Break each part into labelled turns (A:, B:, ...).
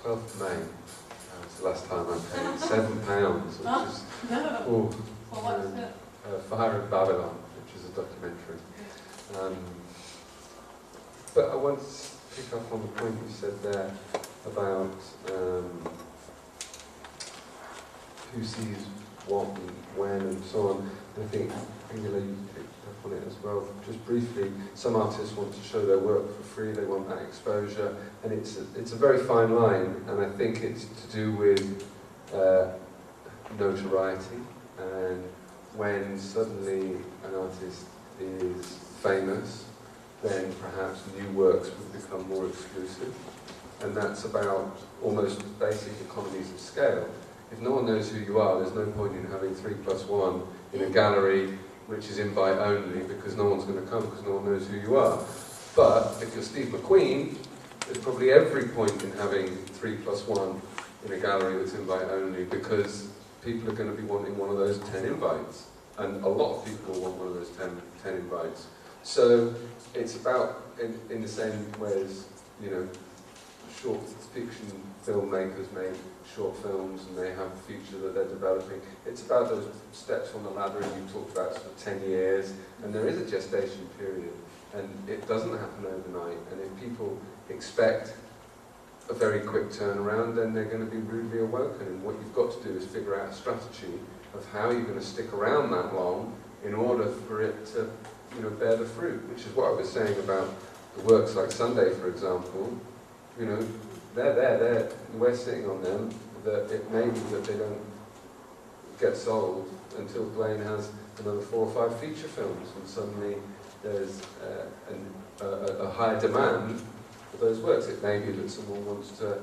A: 12th of May. That was the last time I paid £7, which is
B: For what is it?
A: Fire in Babylon, which is a documentary. But I want to pick up on the point you said there about who sees what and when and so on. I think Angela, you picked up on it as well. Just briefly, some artists want to show their work for free, they want that exposure, and it's a very fine line, and I think it's to do with notoriety, and when suddenly an artist is famous, then perhaps new works would become more exclusive, and that's about almost basic economies of scale. If no one knows who you are, there's no point in having 3+1 in a gallery which is invite only, because no one's going to come because no one knows who you are. But if you're Steve McQueen, there's probably every point in having 3+1 in a gallery that's invite only, because people are going to be wanting one of those 10 invites. And a lot of people will want one of those 10 invites. So it's about, in the same way as, you know, short fiction filmmakers make short films and they have a future that they're developing. It's about those steps on the ladder, and you talked about sort of 10 years, and there is a gestation period, and it doesn't happen overnight. And if people expect a very quick turnaround, then they're going to be rudely awoken. And what you've got to do is figure out a strategy of how you're going to stick around that long in order for it to, you know, bear the fruit, which is what I was saying about the works like Sunday, for example. You know, we're sitting on them, that it may be that they don't get sold until Dwayne has another 4 or 5 feature films, and suddenly there's a higher demand for those works. It may be that someone wants to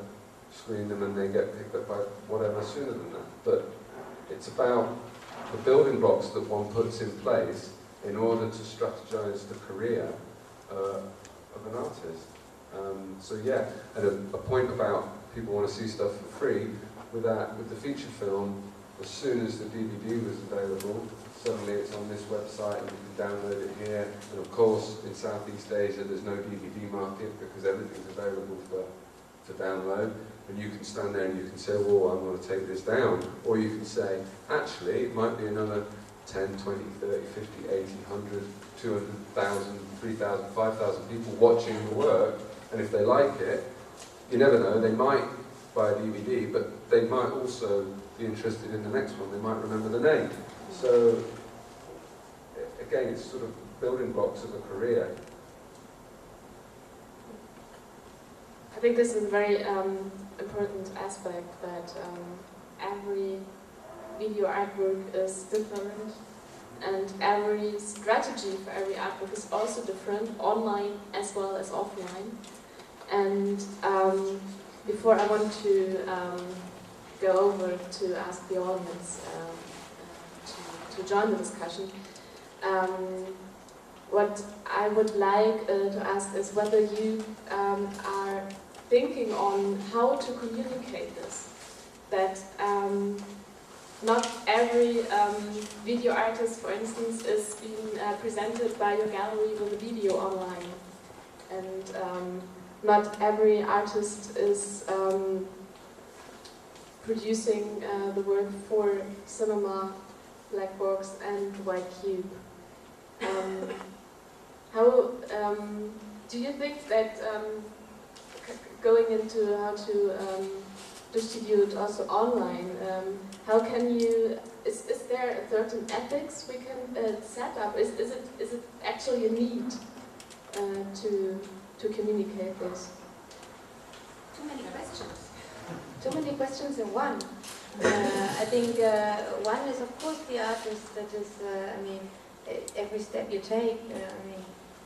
A: screen them and they get picked up by whatever sooner than that. But it's about the building blocks that one puts in place in order to strategize the career of an artist. So yeah, and a point about people want to see stuff for free, with the feature film, as soon as the DVD was available, suddenly it's on this website and you can download it here. And of course, in Southeast Asia, there's no DVD market because everything's available to download. And you can stand there and you can say, well, I'm going to take this down. Or you can say, actually, it might be another 10, 20, 30, 50, 80, 100, 200,000, 3,000, 5,000 people watching the work. And if they like it, you never know, they might buy a DVD, but they might also be interested in the next one. They might remember the name. So, again, it's sort of building blocks of a career.
C: I think this is a very important aspect, that every video artwork is different, and every strategy for every artwork is also different, online as well as offline. And before I want to go over to ask the audience to join the discussion, what I would like to ask is whether you are thinking on how to communicate this, that not every video artist, for instance, is being presented by your gallery with a video online, and not every artist is producing the work for cinema, black box and white cube. How do you think that going into how to distribute also online, how can you, is there a certain ethics we can set up? Is it actually a need to communicate this?
D: Too many questions.
E: Too many questions in one. I think one is, of course, the artist. That is, I mean, every step you take, I mean,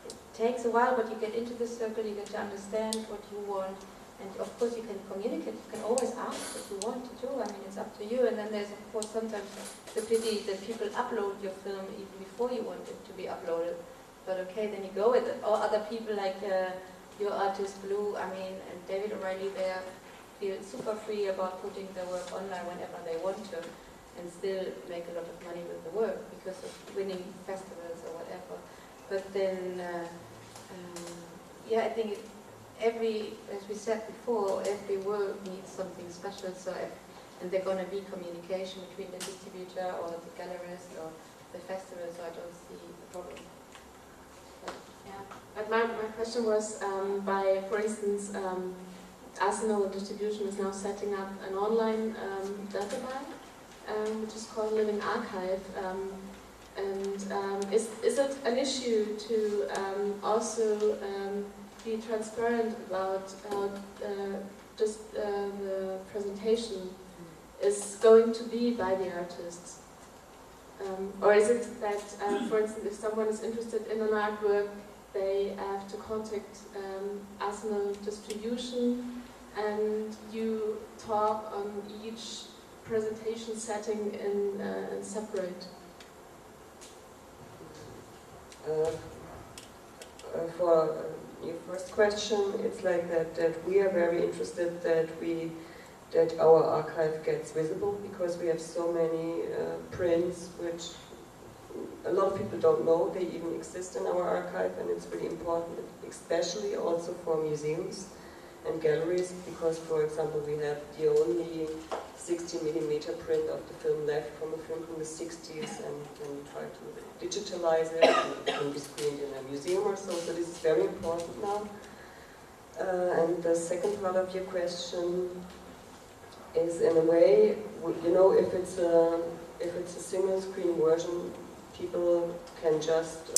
E: it takes a while, but you get into the circle, you get to understand what you want, and of course you can communicate. You can always ask what you want to do. I mean, it's up to you. And then there's, of course, sometimes the pity that people upload your film even before you want it to be uploaded. But okay, then you go with it. Or other people like your artist Blue, I mean, and David O'Reilly, they feel super free about putting their work online whenever they want to, and still make a lot of money with the work because of winning festivals or whatever. But then, yeah, I think as we said before, every work needs something special. So and there's going to be communication between the distributor or the gallerist or the festival, so I don't see the problem.
C: Yeah, but my question was for instance, Arsenal Distribution is now setting up an online database, which is called Living Archive. Is it an issue to also be transparent about how just the presentation is going to be by the artists? Or is it that, for instance, if someone is interested in an artwork, they have to contact Arsenal Distribution and you talk on each presentation setting in separate?
F: For your first question, it's like that we are very interested that our archive gets visible, because we have so many prints which a lot of people don't know they even exist in our archive, and it's really important, especially also for museums and galleries, because, for example, we have the only 60mm print of the film left from a film from the 60s, and we try to digitalize it, and it can be screened in a museum or so, so this is very important now. And the second part of your question is, in a way, you know, if it's a single screen version, people can just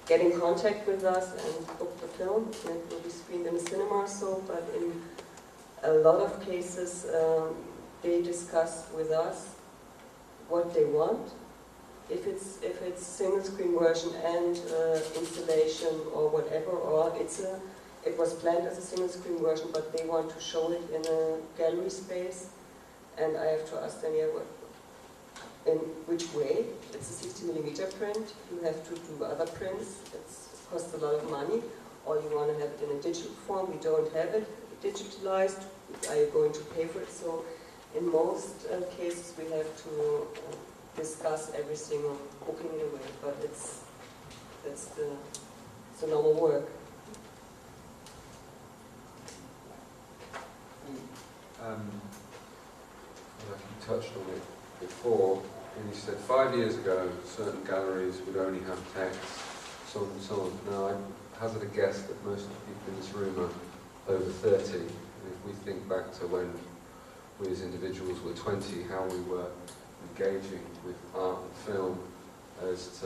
F: get in contact with us and book the film, and it will be screened in a cinema or so, but in a lot of cases they discuss with us what they want. If it's single screen version and installation or whatever, or it was planned as a single screen version, but they want to show it in a gallery space, and I have to ask them, yeah, in which way? It's a 60mm print, you have to do other prints, it costs a lot of money, or you want to have it in a digital form, we don't have it digitalized, are you going to pay for it? So in most cases we have to discuss everything on booking in a way, but that's the normal work.
A: You touched on it before, and you said 5 years ago certain galleries would only have text, so on and so on. Now I hazard a guess that most of the people in this room are over 30, and if we think back to when we as individuals were 20, how we were engaging with art and film is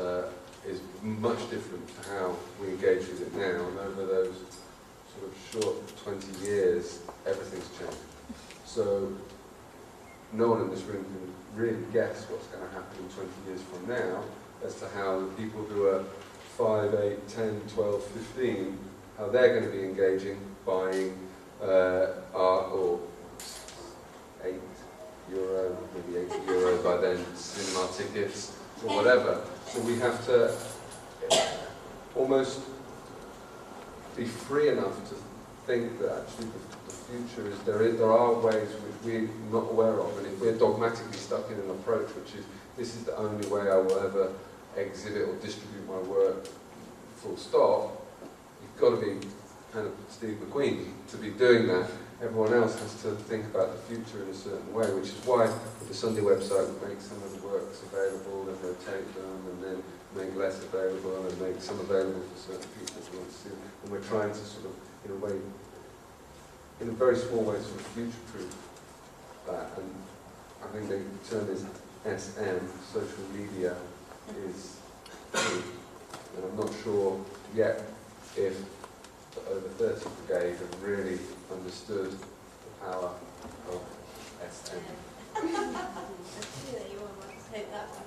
A: much different to how we engage with it now, and over those sort of short 20 years everything's changed. So no one in this room can really guess what's going to happen in 20 years from now as to how the people who are 5, 8, 10, 12, 15, how they're going to be engaging, buying art, or €8, maybe €80 by then, cinema tickets, or whatever. So we have to almost be free enough to think that actually the future is, there are ways which we're not aware of, and if we're dogmatically stuck in an approach which is, this is the only way I will ever exhibit or distribute my work, full stop, you've got to be kind of Steve McQueen to be doing that. Everyone else has to think about the future in a certain way, which is why the Sunday website would make some of the works available and rotate them, and then make less available and make some available for certain people who want to see them. And we're trying to sort of, in a way, in a very small way, sort of future-proof that. And I think the term is SM, social media, is key. And I'm not sure yet if the over 30 brigade have really understood the power of SM.
D: You want to take that one?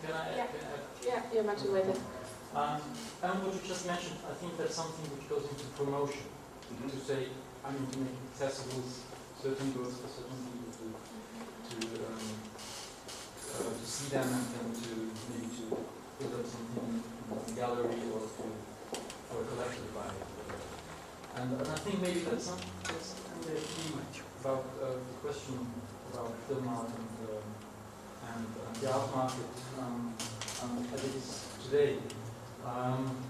G: Can I
C: Yeah.
G: add?
C: Yeah, you're much invited.
G: And what you just mentioned, I think that's something which goes into promotion. To say, I mean, to make accessible certain works for certain people to see them, and then to maybe to put up something in the gallery or for a collector to buy. And I think maybe that's something very key about the question about film art and the art market as it is today.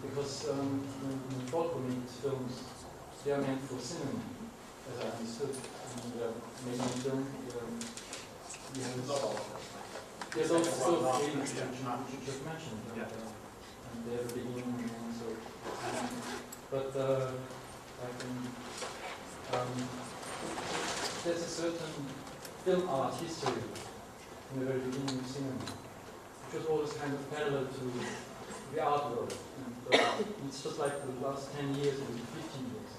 G: Because when folk make films, they are meant for cinema. as I understood. And maybe in film, we have there's also still feelings which you just mentioned, and they're the beginning and so. But there's a certain film art history in the very beginning of cinema, which was always kind of parallel to the art world. And it's just like the last 10 years, maybe 15 years,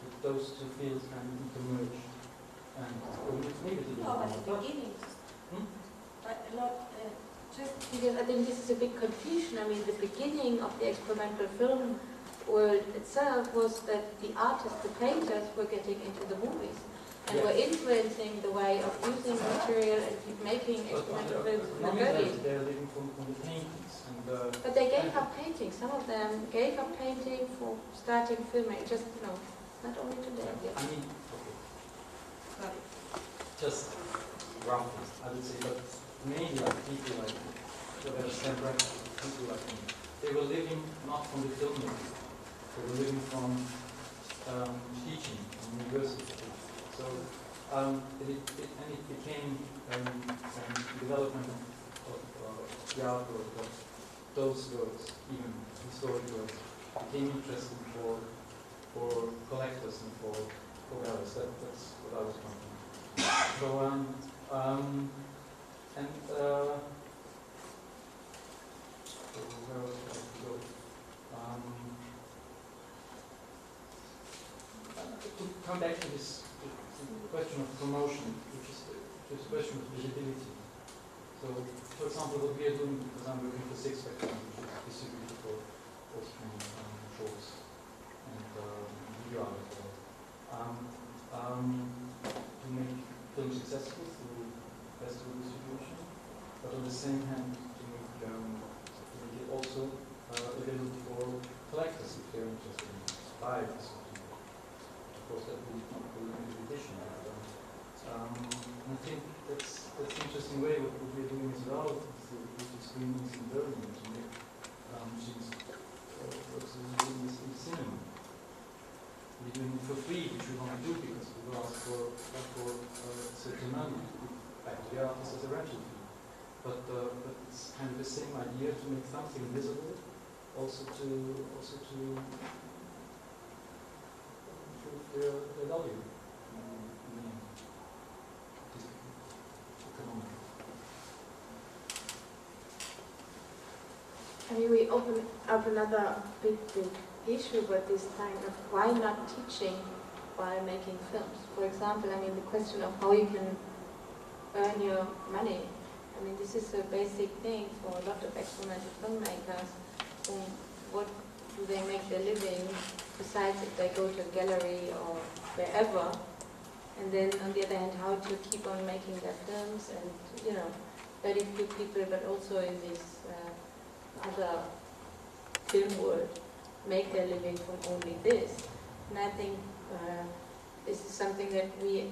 G: that those two fields kind of intermerge. And maybe to
D: No, at the beginning. But not just
E: Because I think this is a big confusion. I mean, the beginning of the experimental film world itself was that the artists, the painters, were getting into the movies and were influencing the way of using material and keep making experimental films in the 30s.
G: They're living from the paintings. And,
E: But they gave up painting. Some of them gave up painting for starting filming. Just, not only today.
G: I mean, okay. Just roughly, I would say, but mainly like people like whatever Stan Brack, people like me. They were living not from the filming, they were living from teaching in university. So it became development of the art world, but those works, even historic works, became interesting for collectors and for galleries. That's what I was talking about. So where else would I go? To come back to this question of promotion, which is a question of visibility. So, for example, what we are doing, because I'm working for Six Spectrum, which is distributed for Austrian shorts and video art as well. To make film successful through festival distribution, but on the same hand to make it also available for collectors if they're interested in buying something. Of course, that will not go into the edition. And I think that's an interesting way what we're doing as well with the screenings in Berlin to make machines works in cinema. We're doing it for free, which we want to do because we will ask for certain money back to the artist as a rental fee. But it's kind of the same idea to make something visible, also to improve their value.
E: I mean, we open up another big issue with this kind of why not teaching while making films. For example, I mean, the question of how you can earn your money. I mean, this is a basic thing for a lot of experimental filmmakers. What do they make their living besides if they go to a gallery or wherever? And then on the other hand, how to keep on making their films and, very few people, but also in this other film world, make their living from only this. And I think this is something that we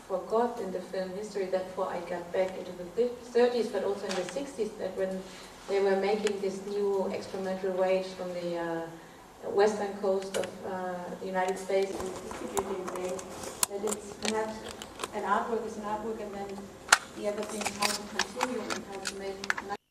E: forgot in the film history. Therefore, I got back into the 30s, but also in the 60s, that when they were making this new experimental wave from the western coast of the United States and distributing things, that it's perhaps an artwork is an artwork, and then the other thing, how to continue and how to make